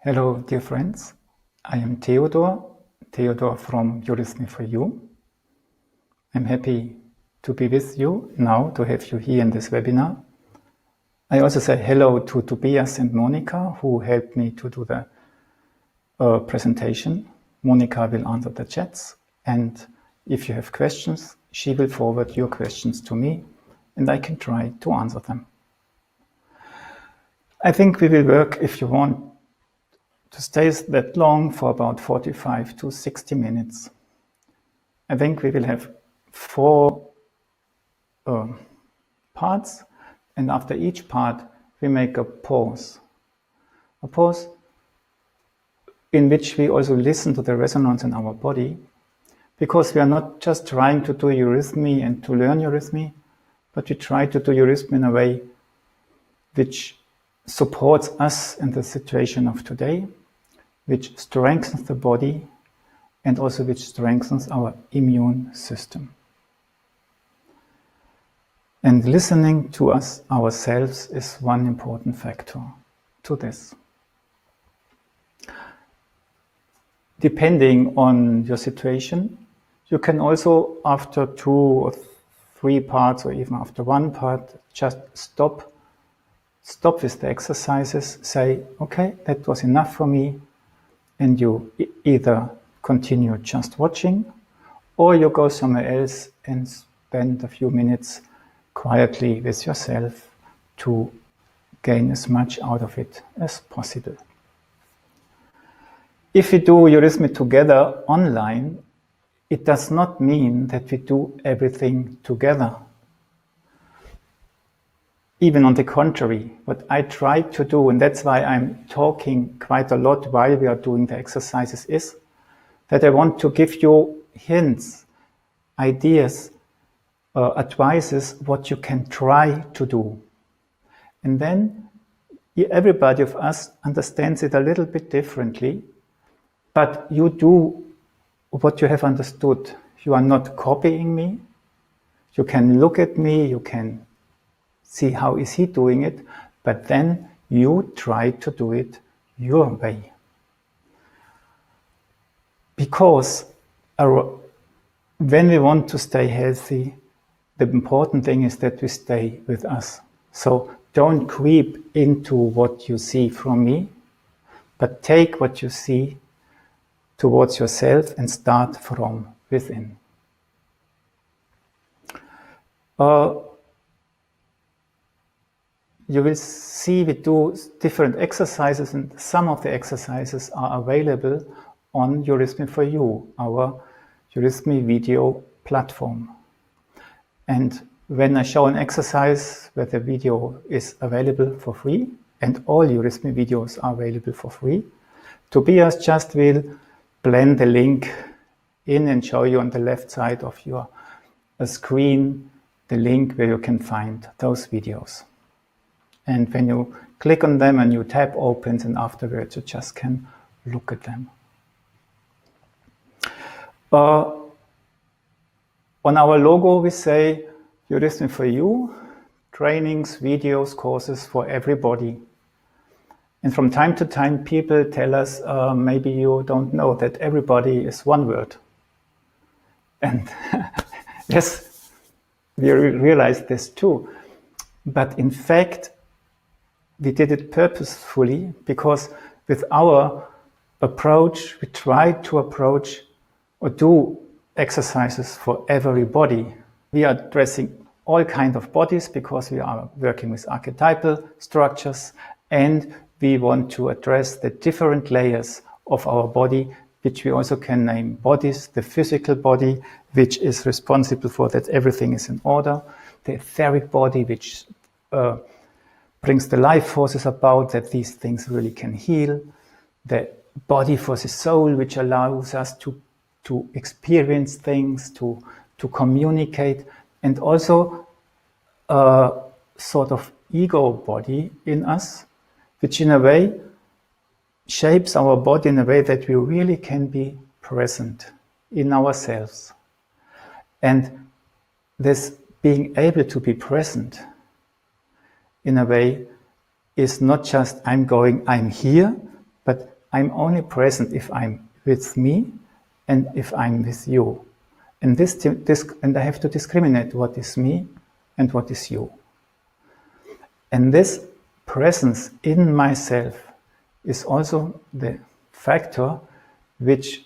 Hello, dear friends. I am Theodor from Eurythmy for you. I'm happy to be with you now, to have you here in this webinar. I also say hello to Tobias and Monica, who helped me to do the presentation. Monica will answer the chats, and if you have questions, she will forward your questions to me, and I can try to answer them. I think we will work, if you want to stay that long, for about 45 to 60 minutes. I think we will have 4 parts, and after each part we make a pause in which we also listen to the resonance in our body, because we are not just trying to do Eurythmy and to learn Eurythmy, but we try to do Eurythmy in a way which supports us in the situation of today, which strengthens the body, and also which strengthens our immune system. And listening to us ourselves is one important factor to this. Depending on your situation, you can also, after 2 or 3 parts, or even after 1 part, just stop with the exercises, say, okay, that was enough for me, and you either continue just watching, or you go somewhere else and spend a few minutes quietly with yourself to gain as much out of it as possible. If we do Eurythmy together online, it does not mean that we do everything together. Even on the contrary, what I try to do, and that's why I'm talking quite a lot while we are doing the exercises, is that I want to give you hints, ideas, advices, what you can try to do. And then everybody of us understands it a little bit differently, but you do what you have understood. You are not copying me. You can look at me, you can see how is he doing it, but then you try to do it your way. Because when we want to stay healthy, the important thing is that we stay with us. So don't creep into what you see from me, but take what you see towards yourself and start from within. You will see we do different exercises, and some of the exercises are available on Eurythmy for You, our Eurythmy video platform. And when I show an exercise where the video is available for free, and all Eurythmy videos are available for free, Tobias just will blend the link in and show you on the left side of your screen the link where you can find those videos. And when you click on them, a new tab opens, and afterwards you just can look at them. On our logo we say Eurythmy for You, trainings, videos, courses for everybody. And from time to time people tell us, maybe you don't know that everybody is one word. And yes, we realize this too. But in fact, we did it purposefully, because with our approach, we try to approach or do exercises for everybody. We are addressing all kinds of bodies because we are working with archetypal structures, and we want to address the different layers of our body, which we also can name bodies: the physical body, which is responsible for that everything is in order; the etheric body, which brings the life forces about, that these things really can heal; the body for the soul, which allows us to experience things, to communicate; and also a sort of ego body in us, which in a way shapes our body in a way that we really can be present in ourselves. And this being able to be present in a way is not just I'm here, but I'm only present if I'm with me and if I'm with you. And and I have to discriminate what is me and what is you. And this presence in myself is also the factor which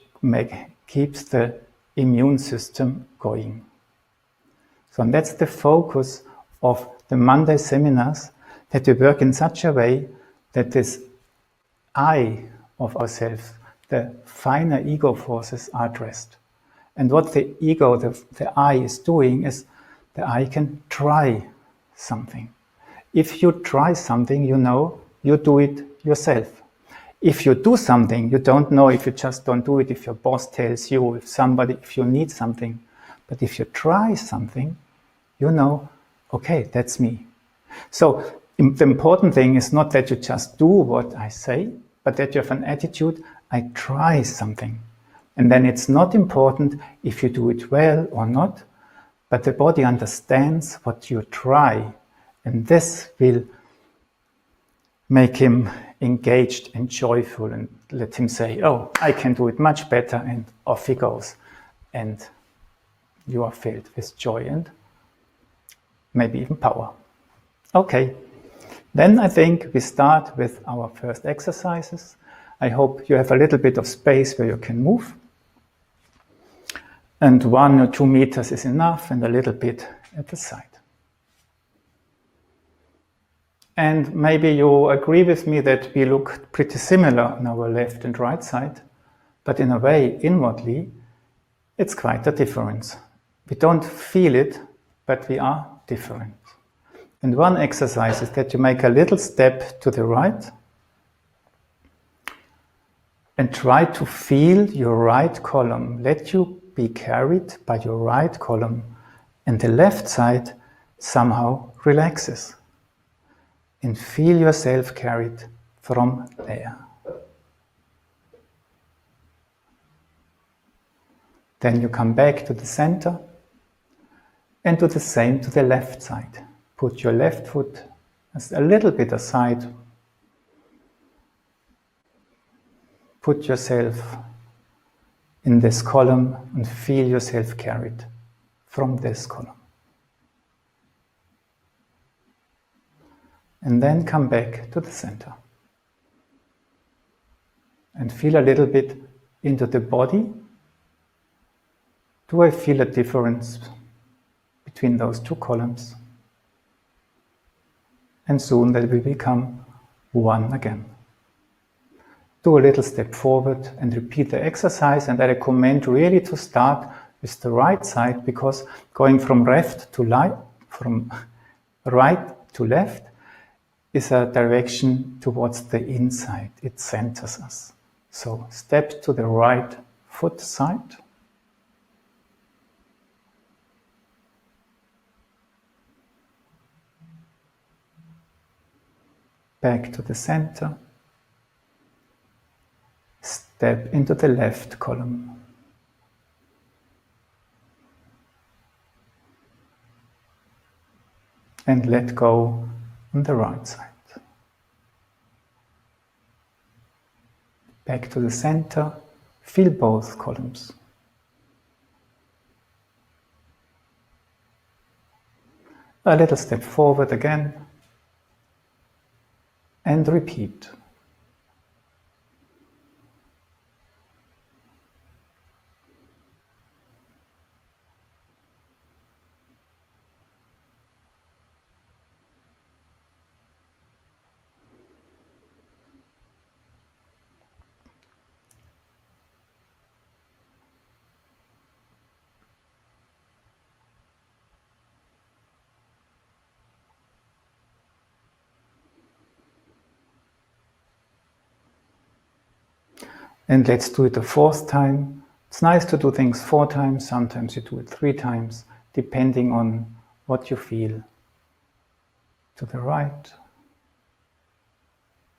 keeps the immune system going. So that's the focus of the Monday seminars, that we work in such a way that this I of ourselves, the finer ego forces, are addressed. And what the ego, the I, is doing is the I can try something. If you try something, you know you do it yourself. If you do something, you don't know if you just don't do it, if your boss tells you, if you need something. But if you try something, you know, okay, that's me. So the important thing is not that you just do what I say, but that you have an attitude, I try something. And then it's not important if you do it well or not, but the body understands what you try. And this will make him engaged and joyful and let him say, oh, I can do it much better, and off he goes. And you are filled with joy and maybe even power. Okay, then I think we start with our first exercises. I hope you have a little bit of space where you can move. And 1 or 2 meters is enough, and a little bit at the side. And maybe you agree with me that we look pretty similar on our left and right side, but in a way, inwardly, it's quite a difference. We don't feel it, but we are different. And one exercise is that you make a little step to the right and try to feel your right column. Let you be carried by your right column, and the left side somehow relaxes. And feel yourself carried from there. Then you come back to the center and do the same to the left side. Put your left foot a little bit aside. Put yourself in this column and feel yourself carried from this column. And then come back to the center. And feel a little bit into the body. Do I feel a difference between those two columns? And soon they will become one again. Do a little step forward and repeat the exercise, and I recommend really to start with the right side, because going from right to left is a direction towards the inside. It centers us. So step to the right foot side. Back to the center. Step into the left column. And let go on the right side. Back to the center. Feel both columns. A little step forward again. And repeat. And let's do it a 4th time. It's nice to do things 4 times, sometimes you do it 3 times, depending on what you feel. To the right.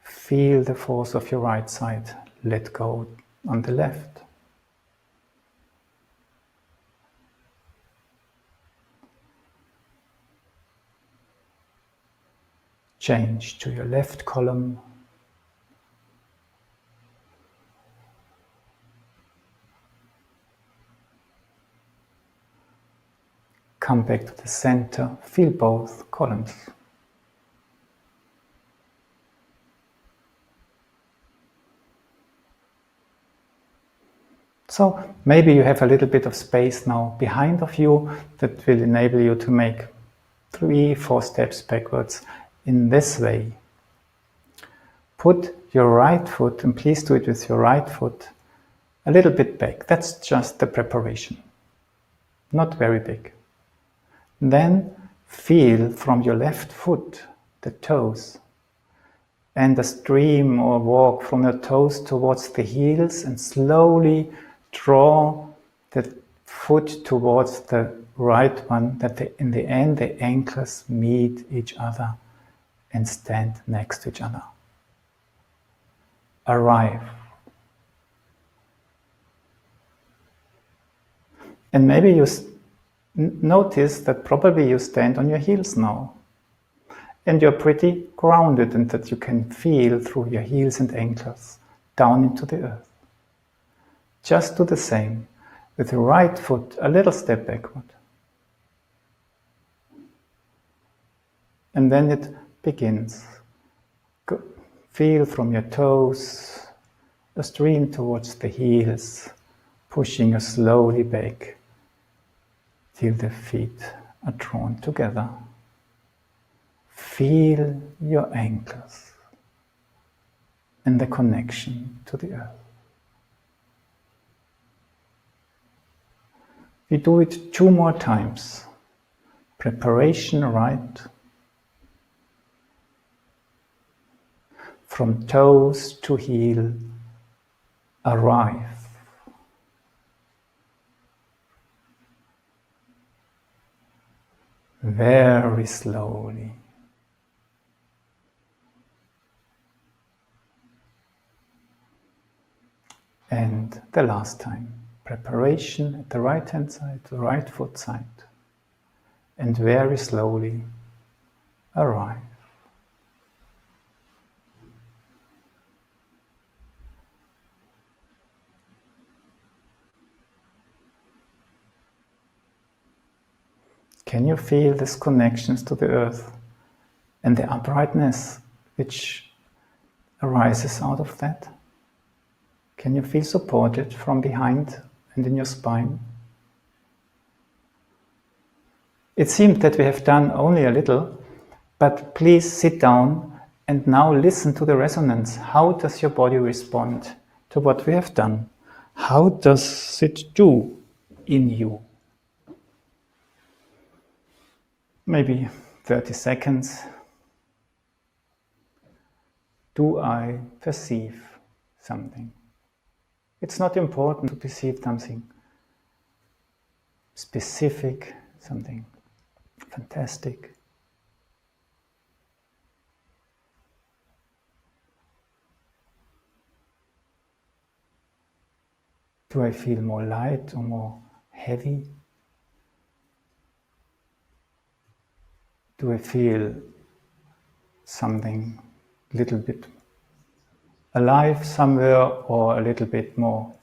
Feel the force of your right side. Let go on the left. Change to your left column. Come back to the center, feel both columns. So maybe you have a little bit of space now behind of you that will enable you to make 3-4 steps backwards in this way. Put your right foot, and please do it with your right foot, a little bit back. That's just the preparation. Not very big. Then feel from your left foot, the toes, and the stream or walk from your toes towards the heels, and slowly draw the foot towards the right one, that in the end the ankles meet each other and stand next to each other. Arrive. And maybe you notice that probably you stand on your heels now. And you're pretty grounded, and that you can feel through your heels and ankles down into the earth. Just do the same with the right foot, a little step backward. And then it begins. Feel from your toes a stream towards the heels, pushing you slowly back till the feet are drawn together. Feel your ankles and the connection to the earth. We do it 2 more times. Preparation right. From toes to heel, arrive. Very slowly. And the last time. Preparation at the right hand side, the right foot side. And very slowly arrive. Can you feel these connections to the earth and the uprightness which arises out of that? Can you feel supported from behind and in your spine? It seems that we have done only a little, but please sit down and now listen to the resonance. How does your body respond to what we have done? How does it do in you? Maybe 30 seconds. Do I perceive something? It's not important to perceive something specific, something fantastic. Do I feel more light or more heavy? Do I feel something a little bit alive somewhere or a little bit more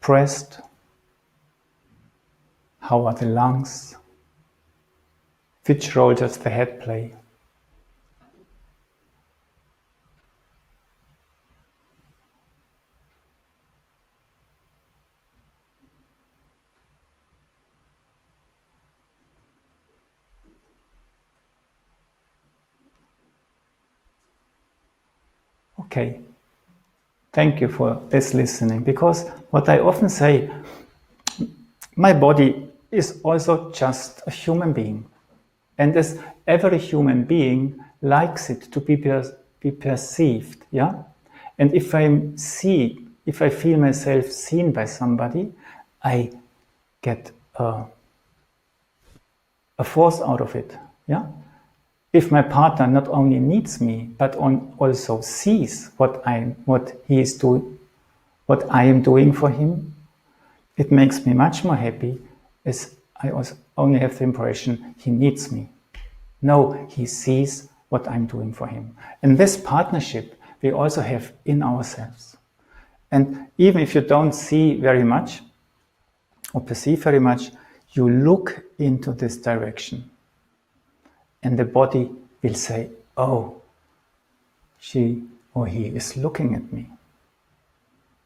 pressed? How are the lungs? Which role does the head play? Okay, thank you for this listening, because what I often say, my body is also just a human being, and as every human being likes it to be perceived, yeah? And if I feel myself seen by somebody, I get a force out of it, yeah? If my partner not only needs me, but also sees what he is doing, what I am doing for him, it makes me much more happy, as I also only have the impression he needs me. No, he sees what I'm doing for him. And this partnership we also have in ourselves. And even if you don't see very much or perceive very much, you look into this direction. And the body will say, oh, she or he is looking at me.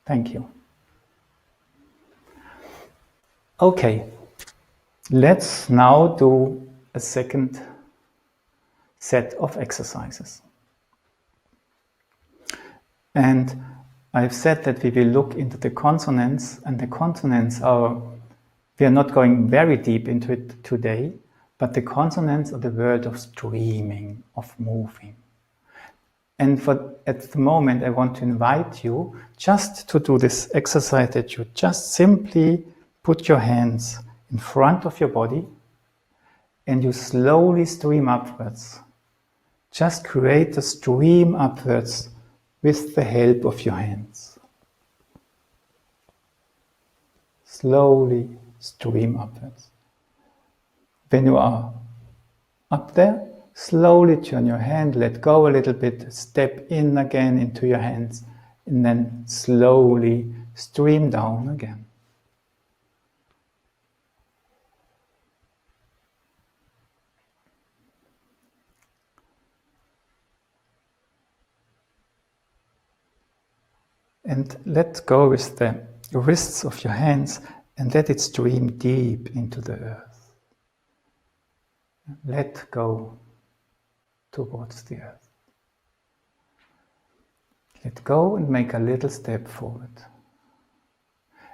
Thank you. Okay, let's now do a second set of exercises. And I've said that we will look into the consonants, and the consonants are, we are not going very deep into it today, but the consonants are the word of streaming, of moving. And at the moment, I want to invite you just to do this exercise, that you just simply put your hands in front of your body and you slowly stream upwards. Just create a stream upwards with the help of your hands. Slowly stream upwards. When you are up there, slowly turn your hand, let go a little bit, step in again into your hands, and then slowly stream down again. And let go with the wrists of your hands and let it stream deep into the earth. Let go towards the earth. Let go and make a little step forward.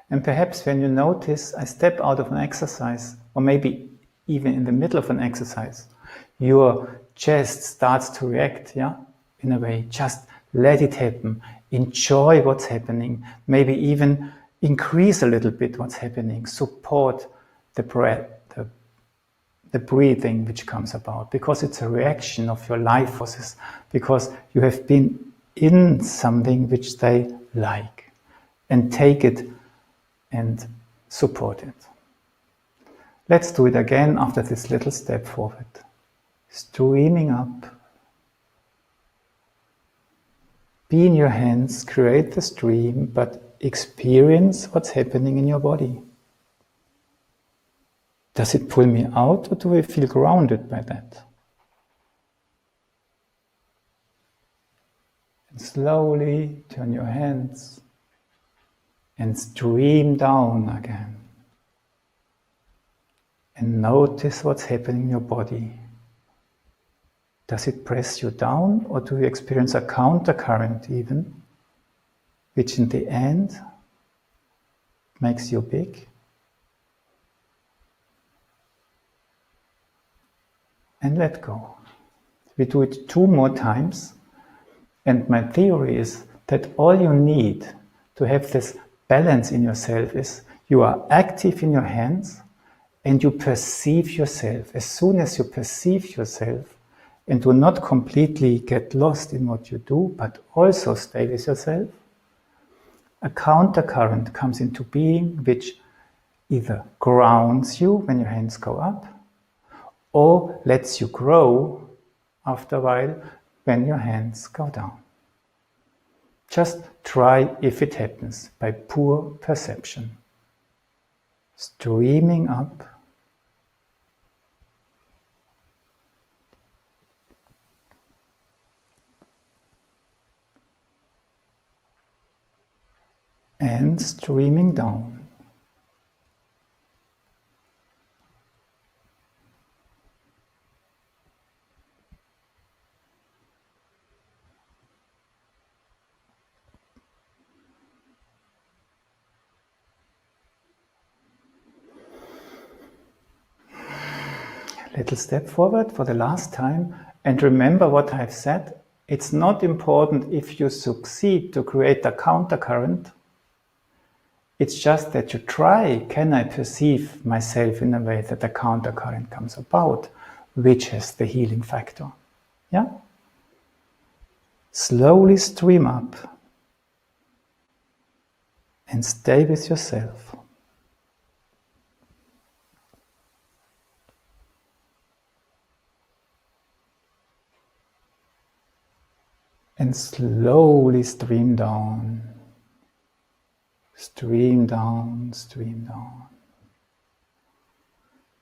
And perhaps when you notice I step out of an exercise, or maybe even in the middle of an exercise, your chest starts to react, in a way. Just let it happen. Enjoy what's happening. Maybe even increase a little bit what's happening. Support the breath, the breathing which comes about, because it's a reaction of your life forces, because you have been in something which they like, and take it and support it. Let's do it again after this little step forward. Streaming up. Be in your hands, create the stream, but experience what's happening in your body. Does it pull me out, or do I feel grounded by that? And slowly turn your hands and stream down again. And notice what's happening in your body. Does it press you down, or do you experience a countercurrent even, which in the end makes you big? And let go. We do it 2 more times, and my theory is that all you need to have this balance in yourself is you are active in your hands and you perceive yourself. As soon as you perceive yourself and do not completely get lost in what you do, but also stay with yourself, a countercurrent comes into being which either grounds you when your hands go up, or lets you grow after a while when your hands go down. Just try if it happens by pure perception. Streaming up. And streaming down. Little step forward for the last time, and remember what I've said. It's not important if you succeed to create a countercurrent. It's just that you try, can I perceive myself in a way that the countercurrent comes about, which has the healing factor. Yeah? Slowly stream up and stay with yourself. And slowly stream down. Stream down, stream down.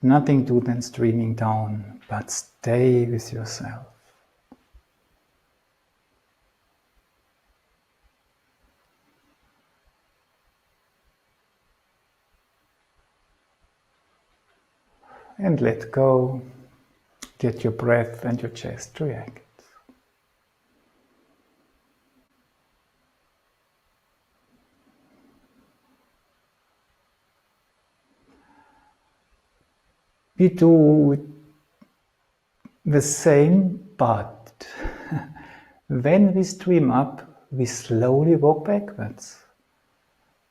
Nothing to then streaming down, but stay with yourself. And let go. Let your breath and your chest react. We do the same, but when we stream up, we slowly walk backwards.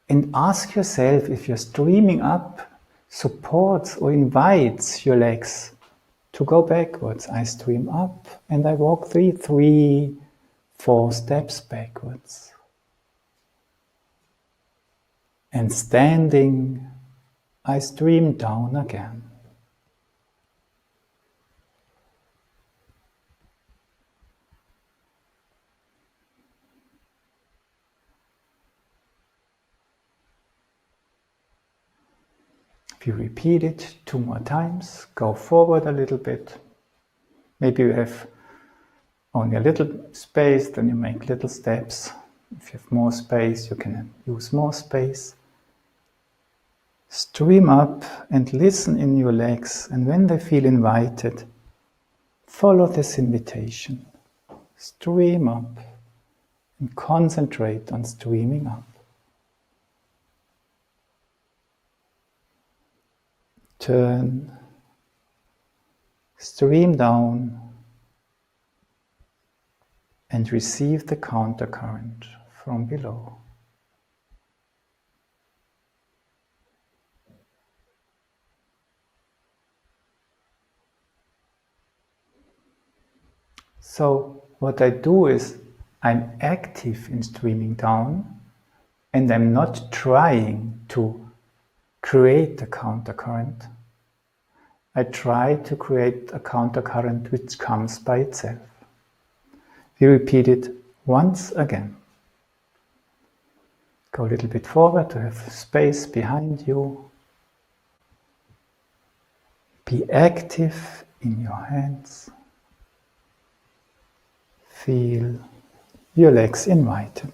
And ask yourself if your streaming up supports or invites your legs to go backwards. I stream up and I walk 3, 4 steps backwards. And standing, I stream down again. If you repeat it 2 more times, go forward a little bit. Maybe you have only a little space, then you make little steps. If you have more space, you can use more space. Stream up and listen in your legs, and when they feel invited, follow this invitation. Stream up and concentrate on streaming up. Turn, stream down, and receive the countercurrent from below. So what I do is I'm active in streaming down, and I'm not trying to create a countercurrent. I try to create a countercurrent which comes by itself. We repeat it once again. Go a little bit forward to have space behind you. Be active in your hands. Feel your legs invited.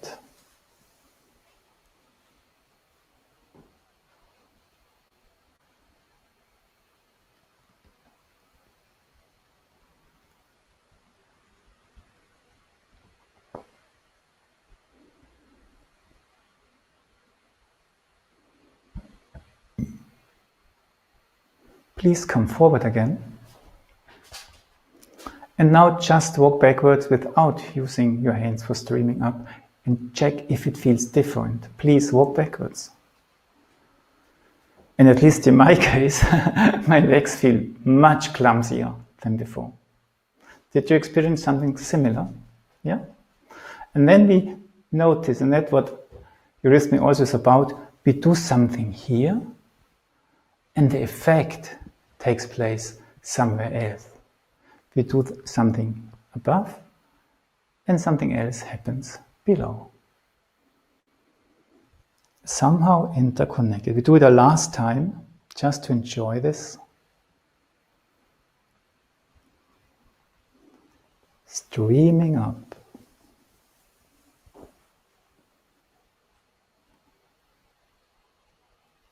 Please come forward again. And now just walk backwards without using your hands for streaming up and check if it feels different. Please walk backwards. And at least in my case, my legs feel much clumsier than before. Did you experience something similar? Yeah? And then we notice, and that's what Eurythmy also is about, we do something here, and the effect takes place somewhere else. We do something above, and something else happens below. Somehow interconnected. We do it a last time, just to enjoy this. Streaming up.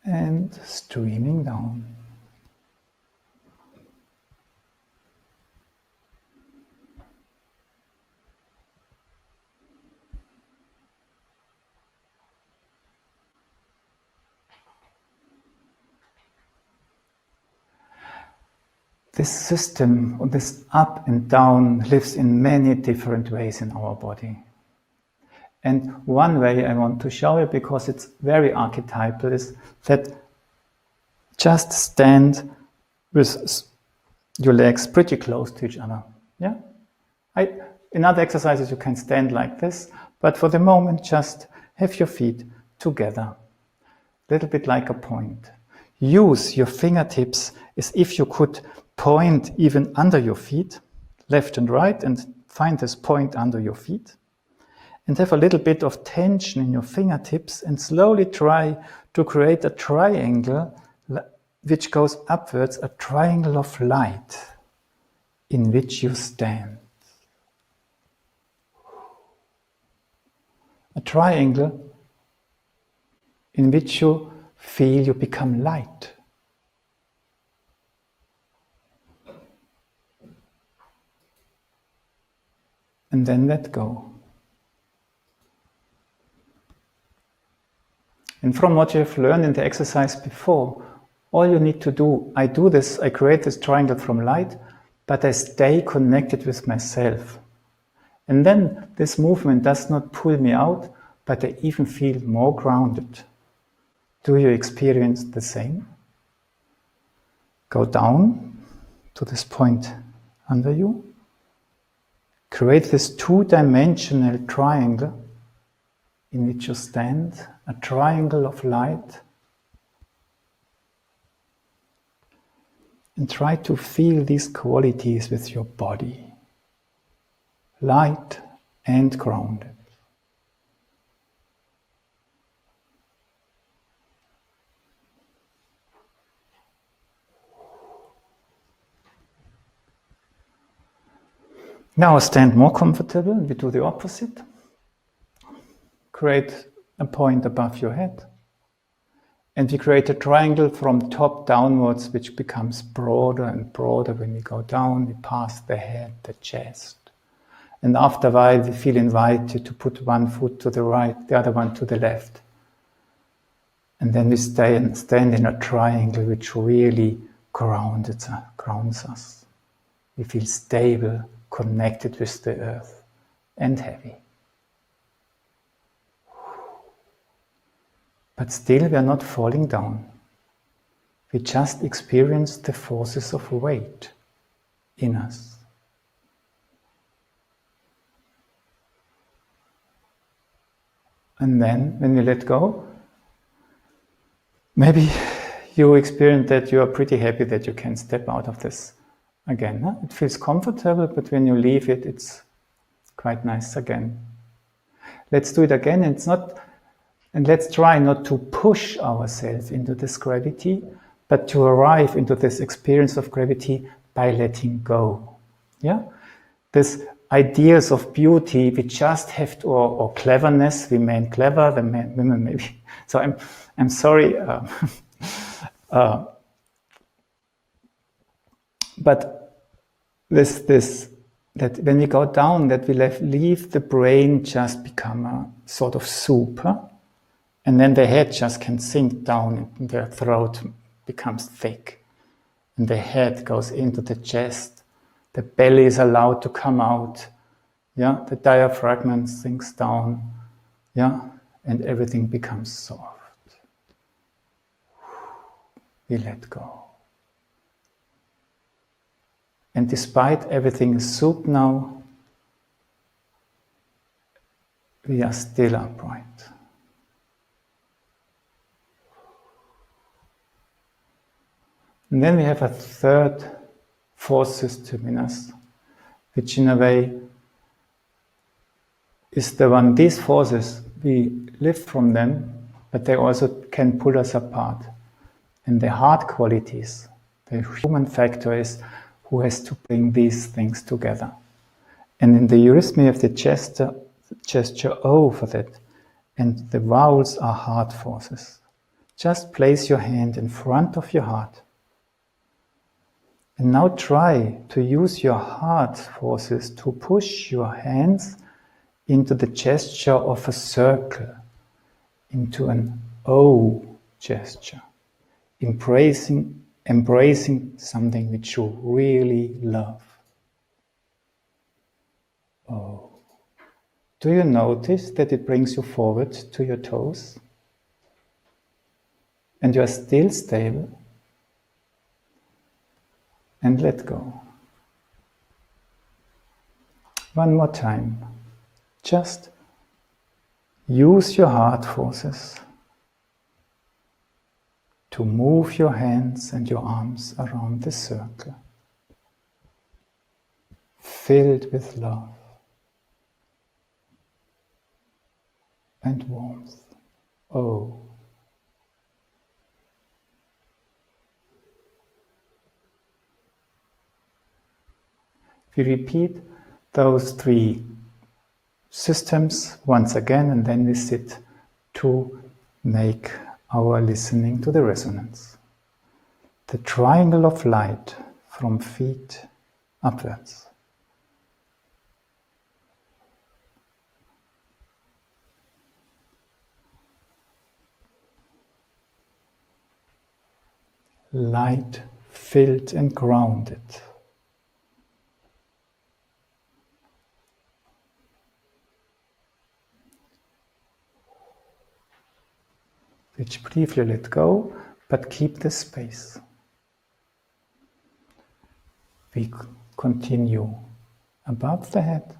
And streaming down. This system, or this up and down, lives in many different ways in our body. And one way I want to show you, because it's very archetypal, is that just stand with your legs pretty close to each other. Yeah? In other exercises you can stand like this, but for the moment just have your feet together. A little bit like a point. Use your fingertips as if you could point even under your feet, left and right, and find this point under your feet. And have a little bit of tension in your fingertips and slowly try to create a triangle which goes upwards, a triangle of light in which you stand. A triangle in which you feel you become light. And then let go. And from what you have learned in the exercise before, all you need to do, I create this triangle from light, but I stay connected with myself. And then this movement does not pull me out, but I even feel more grounded. Do you experience the same? Go down to this point under you. Create this two-dimensional triangle in which you stand, a triangle of light. And try to feel these qualities with your body. Light and grounded. Now stand more comfortable, we do the opposite. Create a point above your head. And we create a triangle from top downwards, which becomes broader and broader. When we go down, we pass the head, the chest. And after a while, we feel invited to put one foot to the right, the other one to the left. And then we stand in a triangle which really grounds us. We feel stable, connected with the earth, and heavy. But still we are not falling down. We just experience the forces of weight in us. And then, when we let go, maybe you experience that you are pretty happy that you can step out of this again. Huh? It feels comfortable, but when you leave it, it's quite nice again. Let's do it again. And let's try not to push ourselves into this gravity, but to arrive into this experience of gravity by letting go. Yeah? This ideas of beauty, we just have to, or cleverness, we mean clever, the women maybe. So I'm sorry, but that when we go down, that we leave the brain just become a sort of soup, huh? And then the head just can sink down, and the throat becomes thick, and the head goes into the chest. The belly is allowed to come out. Yeah, the diaphragm sinks down. Yeah, and everything becomes soft. We let go. And despite everything is soup now, we are still upright. And then we have a third force system in us, which in a way is the one, these forces, we live from them, but they also can pull us apart. And the hard qualities, the human factor is who has to bring these things together. And in the Eurythmy of the gesture O for that, and the vowels are heart forces. Just place your hand in front of your heart. And now try to use your heart forces to push your hands into the gesture of a circle, into an O gesture, embracing something which you really love. Oh. Do you notice that it brings you forward to your toes? And you are still stable? And let go. One more time. Just use your heart forces to move your hands and your arms around the circle, filled with love and warmth. Oh. We repeat those 3 systems once again, and then we sit to make our listening to the resonance. The triangle of light from feet upwards. Light filled and grounded. Which briefly let go, but keep the space. We continue above the head.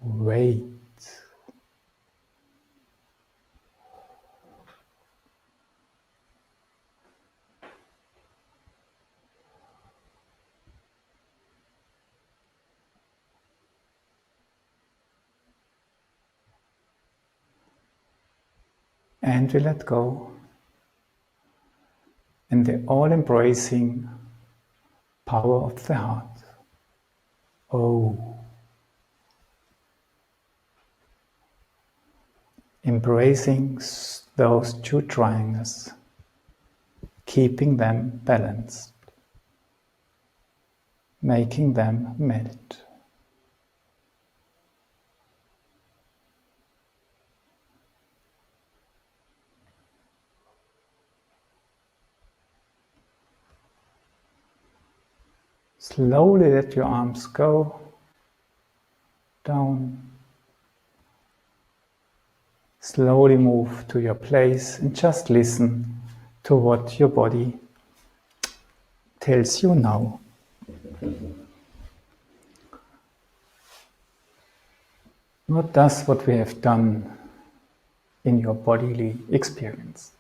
Wait. And we let go. And the all-embracing power of the heart. Oh. Embracing those 2 triangles, keeping them balanced, making them melt. Slowly let your arms go down. Slowly move to your place and just listen to what your body tells you now. What does what we have done in your bodily experience?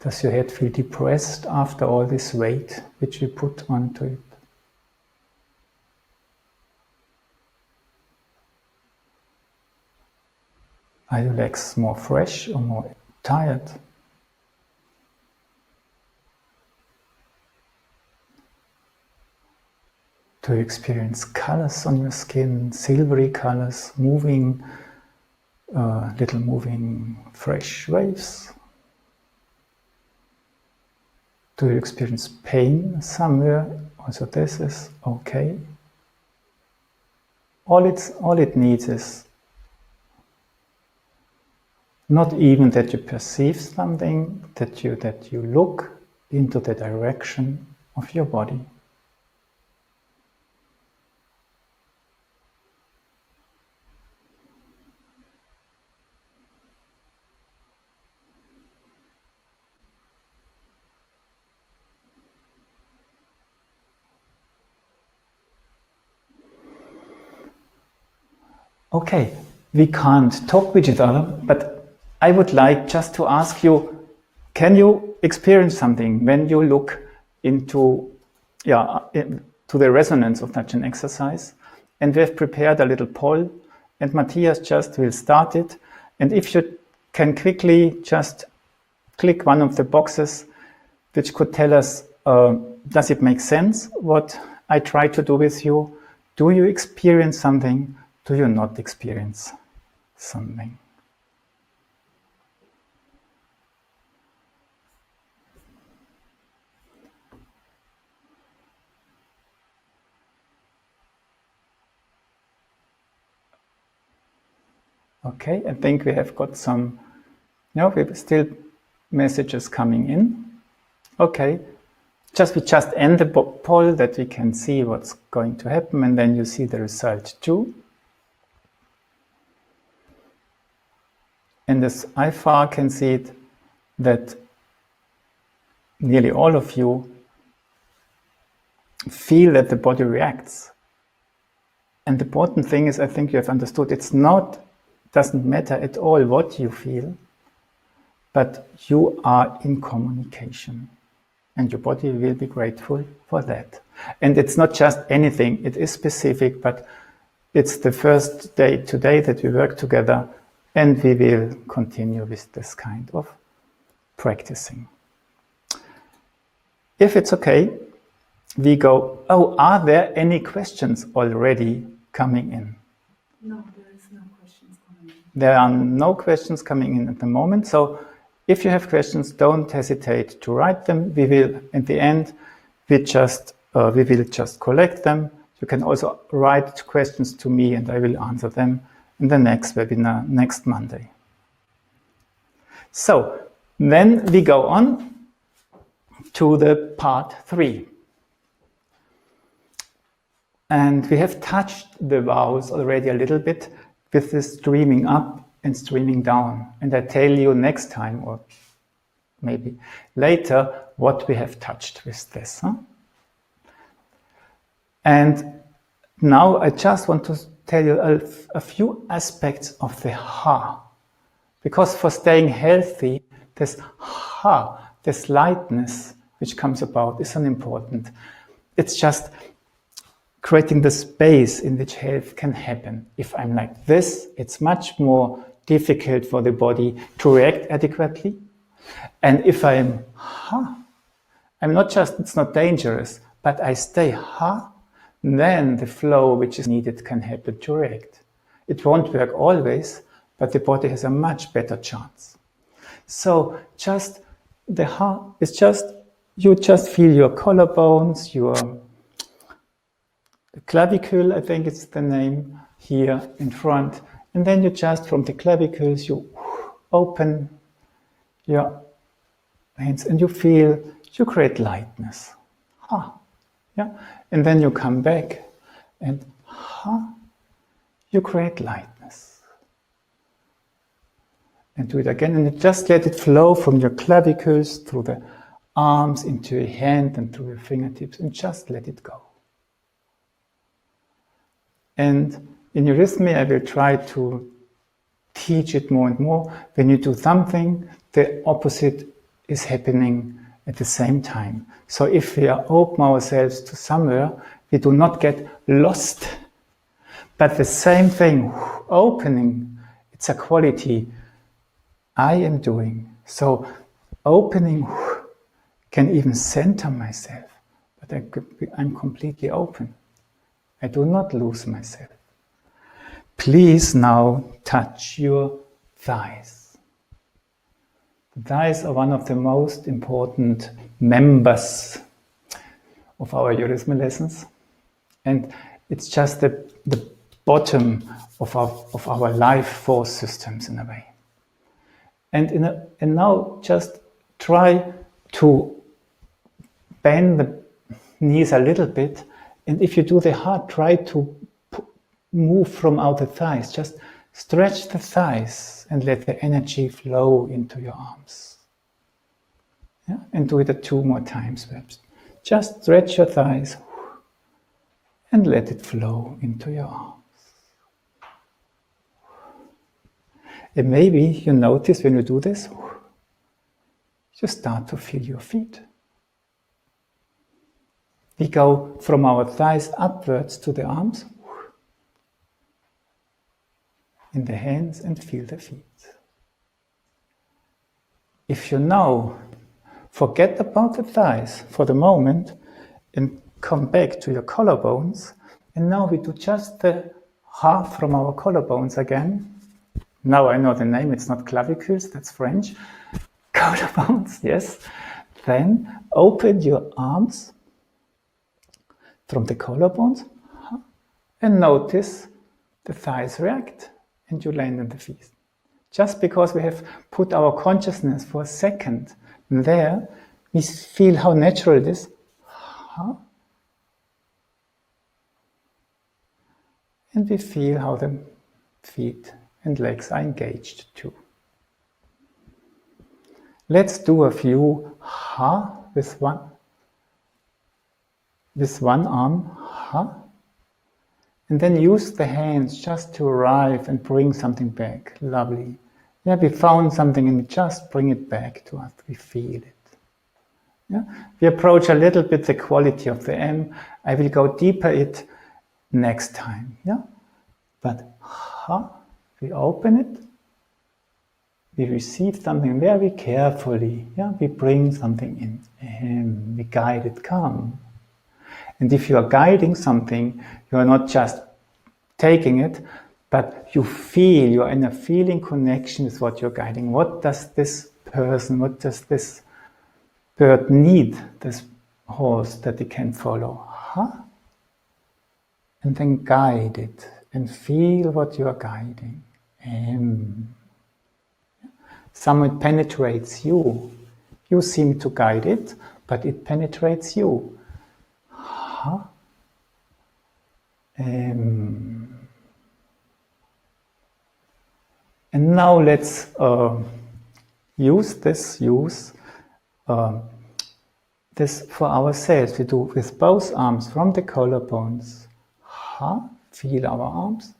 Does your head feel depressed after all this weight which you put onto it? Are your legs more fresh or more tired? Do you experience colors on your skin, silvery colors, moving, little moving fresh waves? Do you experience pain somewhere? Also this is okay. All it needs is not even that you perceive something, that you look into the direction of your body. Okay, we can't talk with each other, but I would like just to ask you, can you experience something when you look into to the resonance of such an exercise? And we have prepared a little poll, and Matthias just will start it. And if you can quickly just click one of the boxes which could tell us, does it make sense what I try to do with you? Do you experience something? Do you not experience something? Okay, I think we have got some, we have still messages coming in. Okay, we just end the poll that we can see what's going to happen, and then you see the result too. And as I far can see it, that nearly all of you feel that the body reacts. And the important thing is, I think you have understood, doesn't matter at all what you feel, but you are in communication. And your body will be grateful for that. And it's not just anything, it is specific, but It's the first day today that we work together, and we will continue with this kind of practicing. If it's okay, we go, are there any questions already coming in? No, there is no questions coming in. There are no questions coming in at the moment, so if you have questions, don't hesitate to write them. We will, at the end, we will just collect them. You can also write questions to me and I will answer them in the next webinar, next Monday. So, then we go on to the part 3. And we have touched the vowels already a little bit with this streaming up and streaming down. And I tell you next time, or maybe later, what we have touched with this. And now I just want to tell you a few aspects of the ha. Because for staying healthy, this ha, this lightness which comes about is unimportant. It's just creating the space in which health can happen. If I'm like this, it's much more difficult for the body to react adequately. And if I'm ha, I'm not just, it's not dangerous, but I stay ha, then the flow which is needed can happen to react. It won't work always, but the body has a much better chance. So just the ha is just, you just feel your collarbones, your clavicle, I think it's the name, here in front. And then you just, from the clavicles, you open your hands and you feel, you create lightness. Ha. Yeah. And then you come back and ha, you create lightness. And do it again, and you just let it flow from your clavicles through the arms into your hand and through your fingertips, and just let it go. And in Eurythmy, I will try to teach it more and more. When you do something, the opposite is happening at the same time. So if we open ourselves to somewhere, we do not get lost. But the same thing, opening, it's a quality I am doing. So opening can even center myself, but I'm completely open. I do not lose myself. Please now touch your thighs. The thighs are one of the most important members of our Eurythmy lessons. And it's just the bottom of our life force systems in a way. And now just try to bend the knees a little bit. And if you do the heart, try to move from out the thighs. Just stretch the thighs and let the energy flow into your arms. Yeah? And do it 2 more times, perhaps. Just stretch your thighs and let it flow into your arms. And maybe you notice when you do this, you start to feel your feet. We go from our thighs upwards to the arms, in the hands, and feel the feet. If you now forget about the thighs for the moment and come back to your collarbones, and now we do just the half from our collarbones again. Now I know the name, it's not clavicles, that's French. Collarbones, yes. Then open your arms from the collarbones and notice the thighs react and you land on the feet. Just because we have put our consciousness for a second there, we feel how natural it is. And we feel how the feet and legs are engaged too. Let's do a few ha with one arm, ha, and then use the hands just to arrive and bring something back. Lovely. Yeah, we found something and we just bring it back to us. We feel it. Yeah? We approach a little bit the quality of the M. I will go deeper it next time. Yeah? But we open it, we receive something very carefully. Yeah, we bring something in, we guide it, come. And if you are guiding something, you are not just taking it, but you feel, you're in a feeling connection with what you're guiding. What does this person, what does this bird need, this horse, that it can follow? And then guide it and feel what you are guiding. Some it penetrates you. You seem to guide it, but it penetrates you. And now let's use this for ourselves. We do with both arms from the collarbones. Feel our arms.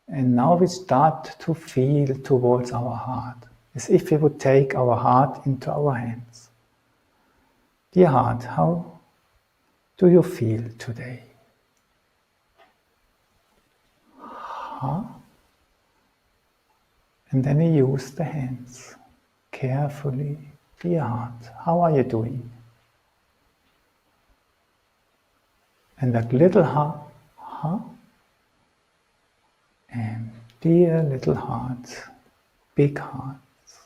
And now we start to feel towards our heart, as if we would take our heart into our hands. Dear heart, how do you feel today? And then we use the hands carefully. Dear heart, how are you doing? And that little heart, and dear little heart, big hearts.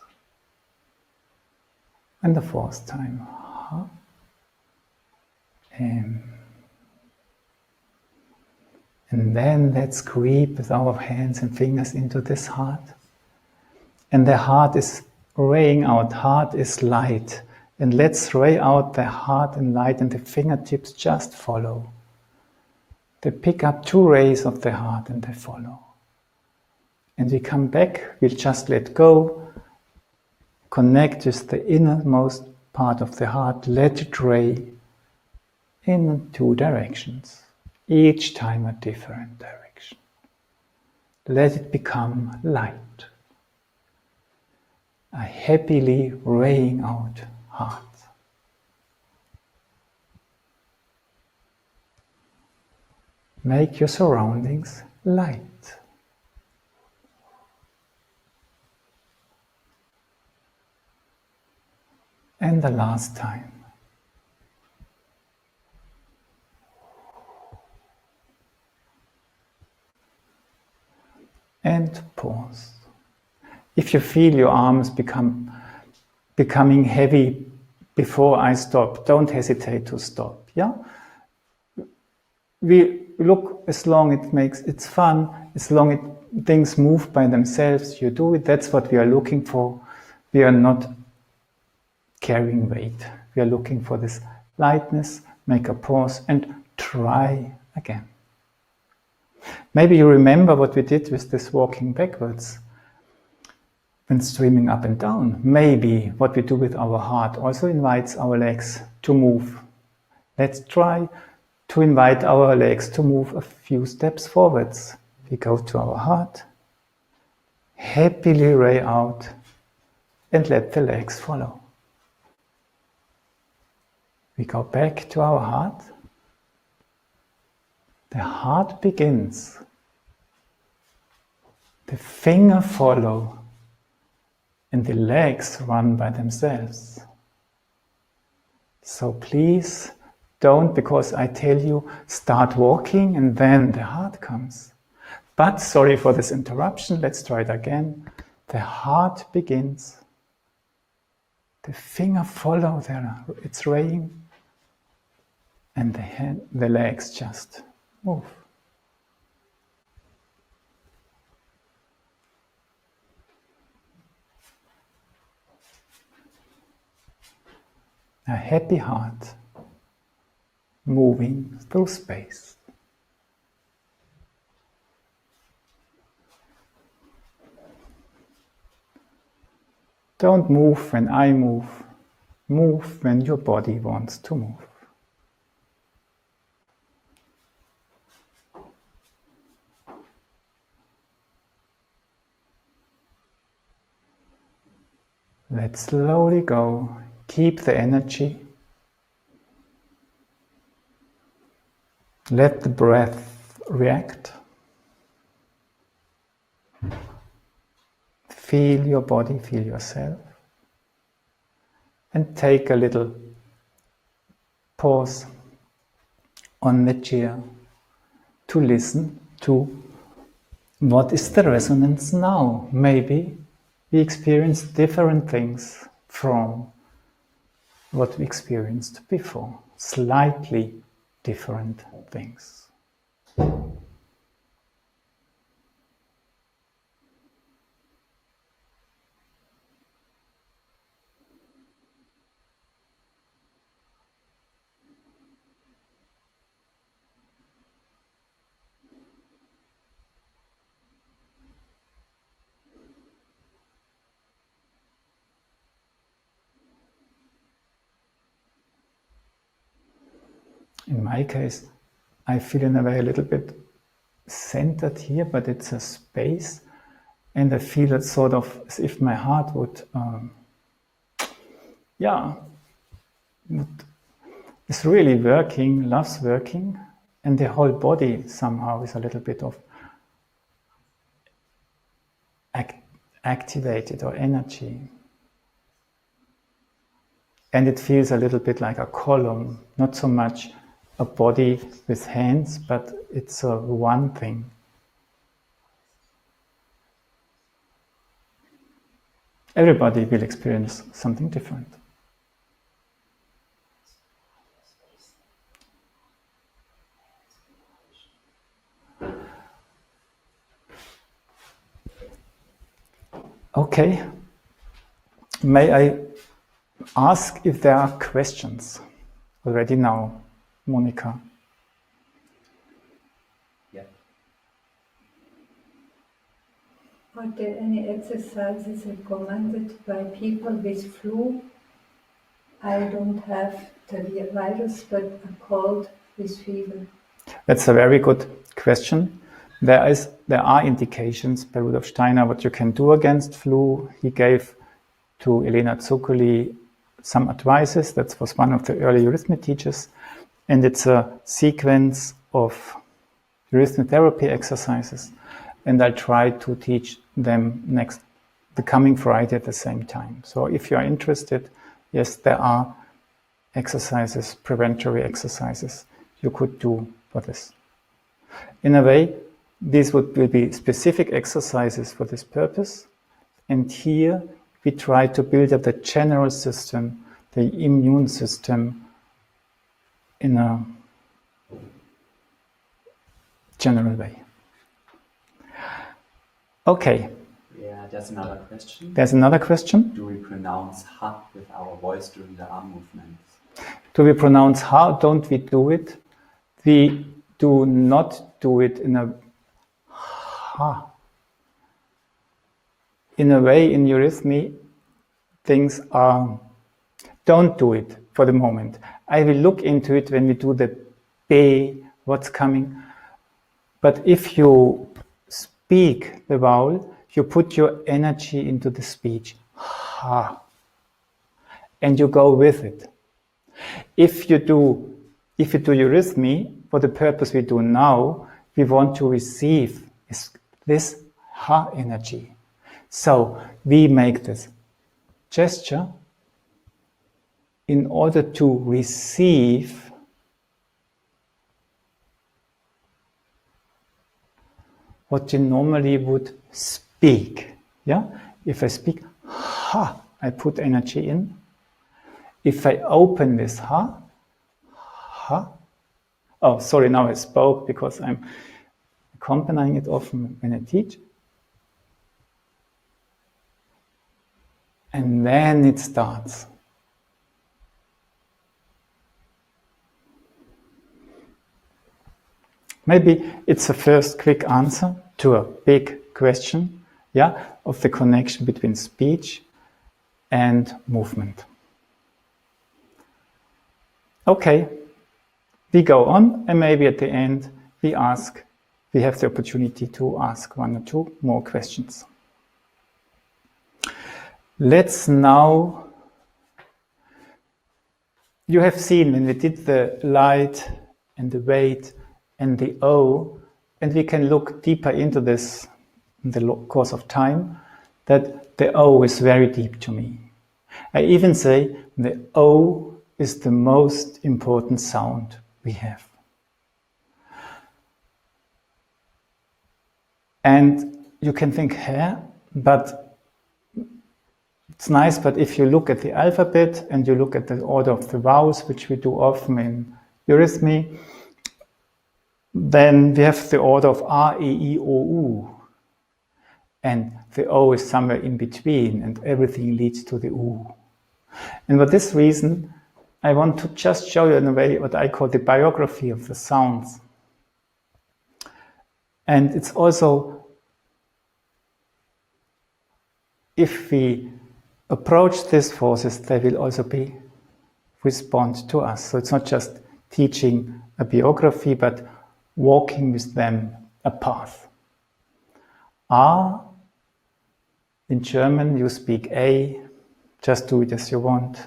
And the fourth time, and then let's creep with our hands and fingers into this heart. And the heart is raying out, heart is light. And let's ray out the heart and light, and the fingertips just follow. They pick up 2 rays of the heart and they follow. And we come back, we'll just let go, connect with the innermost part of the heart, let it ray in 2 directions, each time a different direction. Let it become light, a happily raying out heart. Make your surroundings light. And the last time. And pause. If you feel your arms becoming heavy before I stop, don't hesitate to stop. Yeah? We look as long it's fun, as long things move by themselves, you do it. That's what we are looking for. We are not carrying weight. We are looking for this lightness. Make a pause and try again. Maybe you remember what we did with this walking backwards when streaming up and down. Maybe what we do with our heart also invites our legs to move. Let's try to invite our legs to move a few steps forwards. We go to our heart, happily ray out, and let the legs follow. We go back to our heart. The heart begins. The finger follow, and the legs run by themselves. So please don't, because I tell you, start walking and then the heart comes. But sorry for this interruption, let's try it again. The heart begins. The finger follow its raying, and the legs just move. A happy heart moving through space. Don't move when I move. Move when your body wants to move. Let's slowly go. Keep the energy. Let the breath react. feel your body, feel yourself, and take a little pause on the chair to listen to what is the resonance now. Maybe we experience different things from what we experienced before, slightly different things. In my case, I feel in a way a little bit centered here, but it's a space, and I feel it sort of as if my heart would, is really working, loves working, and the whole body somehow is a little bit of activated or energy. And it feels a little bit like a column, not so much a body with hands, but it's a one thing. Everybody will experience something different. Okay, may I ask if there are questions already now, Monica? Yeah. Are there any exercises recommended by people with flu? I don't have the virus, but a cold with fever. That's a very good question. There are indications by Rudolf Steiner what you can do against flu. He gave to Elena Zuccoli some advices. That was one of the early Eurythmy teachers. And it's a sequence of Eurythmy therapy exercises. And I'll try to teach them the coming Friday at the same time. So if you are interested, yes, there are exercises, preventatory exercises you could do for this. In a way, these will be specific exercises for this purpose. And here we try to build up the general system, the immune system, in a general way. Okay. Yeah, there's another question. There's another question. Do we pronounce ha with our voice during the arm movements? Do we pronounce ha? Don't we do it? We do not do it in a ha. In a way, in Eurythmy, things are, don't do it for the moment. I will look into it when we do the be, what's coming. But if you speak the vowel, you put your energy into the speech, ha, and you go with it. If you do Eurythmy, for the purpose we do now, we want to receive this ha energy. So we make this gesture in order to receive what you normally would speak. Yeah? If I speak ha, I put energy in. If I open this ha, oh, sorry, now I spoke because I'm accompanying it often when I teach. And then it starts. Maybe it's a first quick answer to a big question, yeah, of the connection between speech and movement. Okay, we go on, and maybe at the end we have the opportunity to ask one or two more questions. Let's now, you have seen when we did the light and the weight and the O, and we can look deeper into this in the course of time, that the O is very deep to me. I even say the O is the most important sound we have. And you can think, but it's nice, but if you look at the alphabet and you look at the order of the vowels, which we do often in Eurythmy, then we have the order of A, E, I, O, U. And the O is somewhere in between, and everything leads to the U. And for this reason, I want to just show you in a way what I call the biography of the sounds. And it's also, if we approach these forces, they will also respond to us. So it's not just teaching a biography, but walking with them a path. A, in German you speak A, just do it as you want,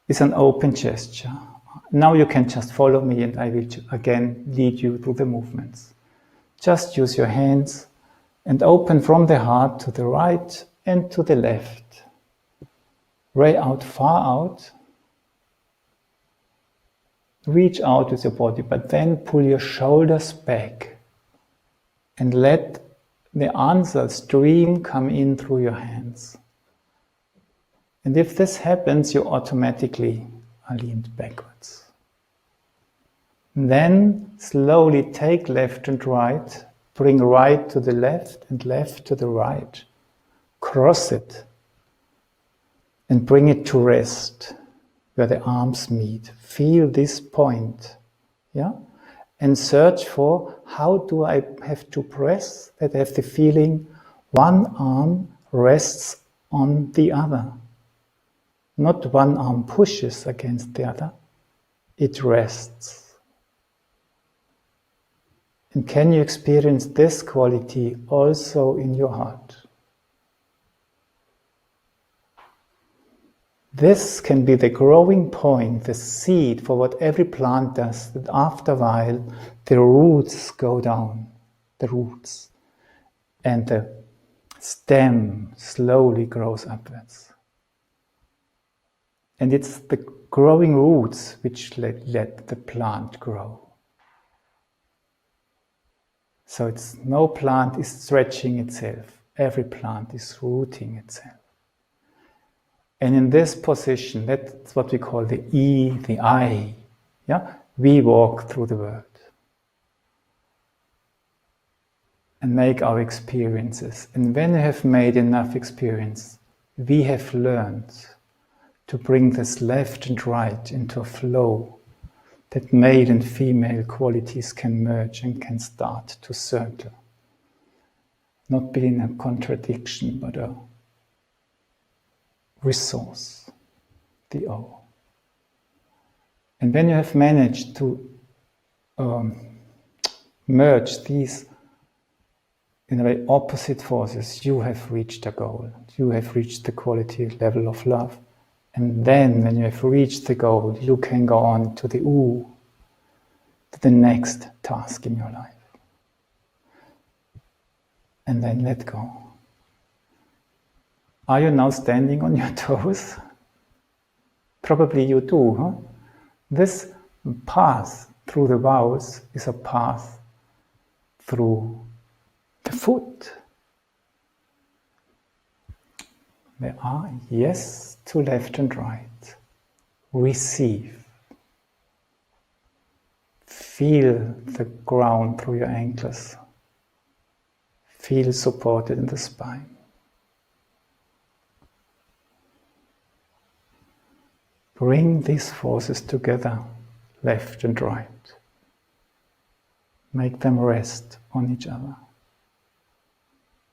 is an open gesture. Now you can just follow me and I will again lead you through the movements. Just use your hands and open from the heart to the right and to the left. Ray out, far out. Reach out with your body, but then pull your shoulders back and let the answer stream come in through your hands. And if this happens, you automatically are leaned backwards. And then slowly take left and right, bring right to the left and left to the right. Cross it and bring it to rest where the arms meet. Feel this point, and search for how do I have to press that I have the feeling one arm rests on the other. Not one arm pushes against the other, it rests. And can you experience this quality also in your heart? This can be the growing point, the seed for what every plant does, that after a while the roots go down, the roots, and the stem slowly grows upwards. And it's the growing roots which let the plant grow. So no plant is stretching itself, every plant is rooting itself. And in this position, that's what we call the E, the I. We walk through the world and make our experiences. And when we have made enough experience, we have learned to bring this left and right into a flow that male and female qualities can merge and can start to circle. Not being a contradiction, but a resource, the O. And when you have managed to merge these, in a way, opposite forces, you have reached a goal. You have reached the quality level of love. And then, when you have reached the goal, you can go on to the U, to the next task in your life. And then let go. Are you now standing on your toes? Probably you do, huh? This path through the vowels is a path through the foot. There are yes to left and right. Receive. Feel the ground through your ankles. Feel supported in the spine. Bring these forces together, left and right. Make them rest on each other.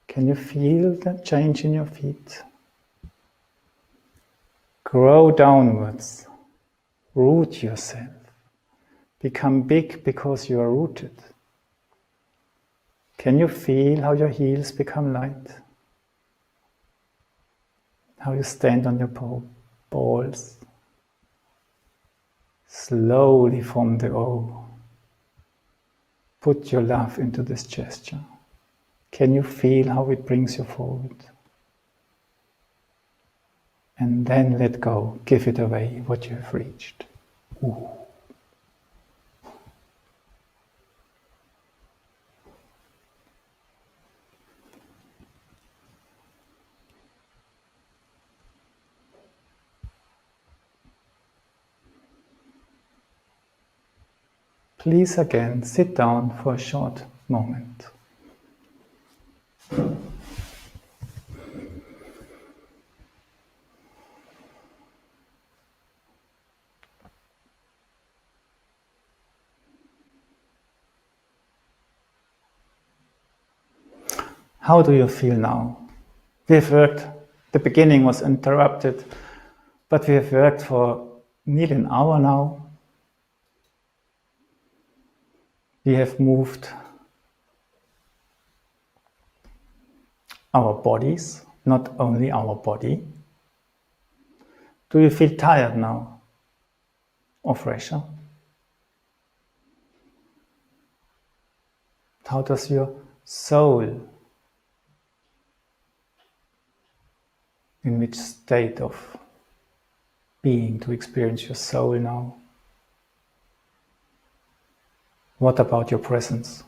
Can you feel that change in your feet? Grow downwards. Root yourself. Become big because you are rooted. Can you feel how your heels become light? How you stand on your balls? Slowly form the O. Put your love into this gesture. Can you feel how it brings you forward? And then let go, give it away, what you have reached. Ooh. Please again sit down for a short moment. How do you feel now? We've worked, the beginning was interrupted, but we have worked for nearly an hour now. We have moved our bodies, not only our body. Do you feel tired now or fresher? How does your soul, in which state of being to experience your soul now? What about your presence?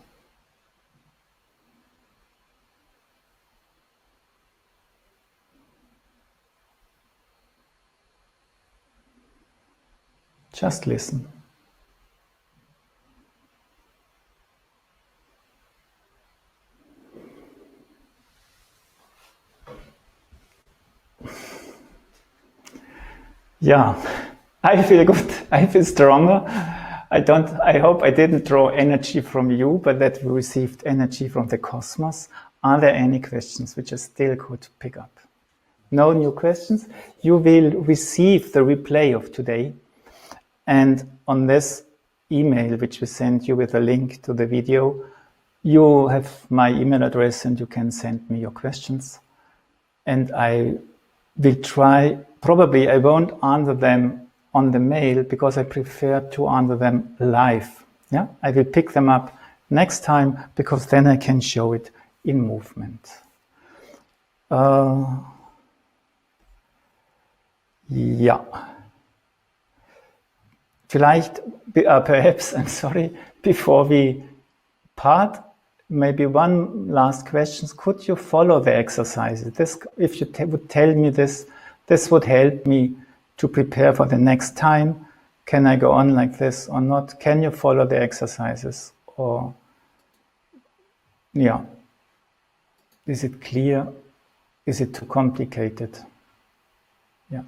Just listen. Yeah, I feel good. I feel stronger. I hope I didn't draw energy from you, but that we received energy from the cosmos. Are there any questions which I still could pick up? No new questions? You will receive the replay of today. And on this email, which we sent you with a link to the video, you have my email address and you can send me your questions. And I will try, probably I won't answer them on the mail because I prefer to answer them live. Yeah, I will pick them up next time because then I can show it in movement. Ja. Vielleicht, perhaps, I'm sorry, before we part, maybe one last question. Could you follow the exercises? This, if you would tell me this would help me to prepare for the next time. Can I go on like this or not? Can you follow the exercises? Or, yeah. Is it clear? Is it too complicated? Yeah.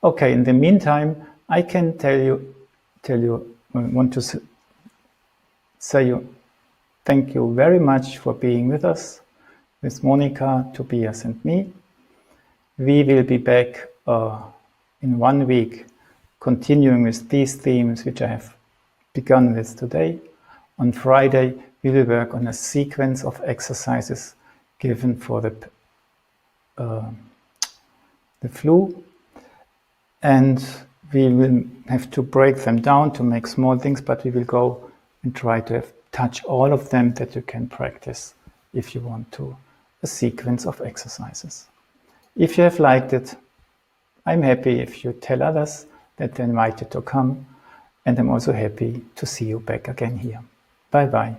Okay, in the meantime, I can I want to say thank you very much for being with us, with Monica, Tobias and me. We will be back in 1 week, continuing with these themes which I have begun with today. On Friday, we will work on a sequence of exercises given for the flu. And we will have to break them down to make small things, but we will go and try to touch all of them that you can practice if you want to, a sequence of exercises. If you have liked it, I'm happy if you tell others that they're invited to come, and I'm also happy to see you back again here. Bye-bye.